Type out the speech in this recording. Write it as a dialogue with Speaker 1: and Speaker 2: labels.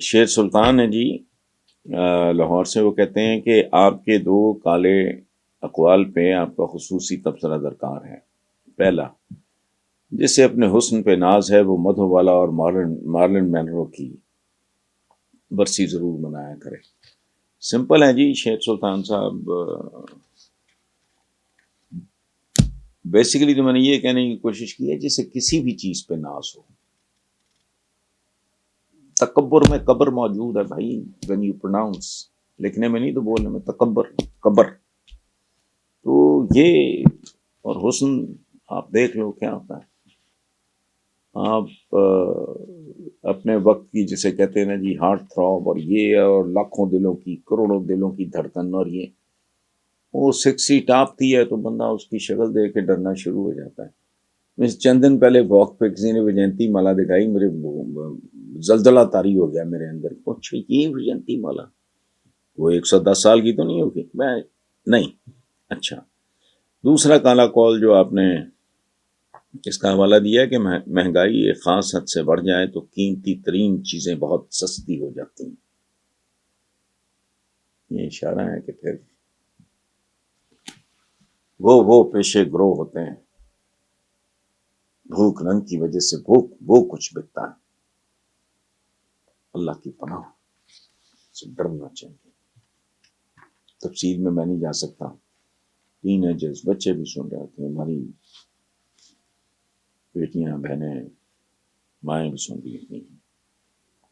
Speaker 1: شیر سلطان ہے جی، لاہور سے۔ وہ کہتے ہیں کہ آپ کے دو کالے اقوال پہ آپ کا خصوصی تبصرہ درکار ہے۔ پہلا، جسے اپنے حسن پہ ناز ہے وہ مدھو والا اور مارلن مینرو کی برسی ضرور منایا کرے۔ سمپل ہے جی شیر سلطان صاحب، بیسیکلی تو میں نے یہ کہنے کی کوشش کی ہے جسے کسی بھی چیز پہ ناز ہو۔ تکبر میں قبر موجود ہے بھائی، when you pronounce، لکھنے میں نہیں تو بولنے میں، تکبر قبر۔ تو یہ اور حسن آپ دیکھ لو کیا ہوتا ہے۔ آپ اپنے وقت کی جسے کہتے ہیں نا جی ہارٹ تھراب، اور یہ اور لاکھوں دلوں کی کروڑوں دلوں کی دھڑکن، اور یہ وہ سکسی ٹاپتی ہے تو بندہ اس کی شکل دیکھ کے ڈرنا شروع ہو جاتا ہے۔ چند دن پہلے واک پہ کسی نے وجینتی مالا دکھائی، میرے زلزلہ طاری ہو گیا میرے اندر۔ اچھا یہ وجینتی مالا وہ 110 سال کی تو نہیں ہوگی؟ میں نہیں۔ اچھا، دوسرا کالا کال جو آپ نے اس کا حوالہ دیا کہ مہنگائی ایک خاص حد سے بڑھ جائے تو قیمتی ترین چیزیں بہت سستی ہو جاتی ہیں، یہ اشارہ ہے کہ پھر وہ پیشے گرو ہوتے ہیں، بھوک ننگ کی وجہ سے وہ کچھ بکتا ہے۔ اللہ کی پناہ سے ڈرنا چاہیے۔ تفصیل میں نہیں جا سکتا، ٹین ایجرز بچے بھی سن رہے ہوتے ہیں، ہماری بیٹیاں بہنیں مائیں بھی سن رہی ہوتی ہیں۔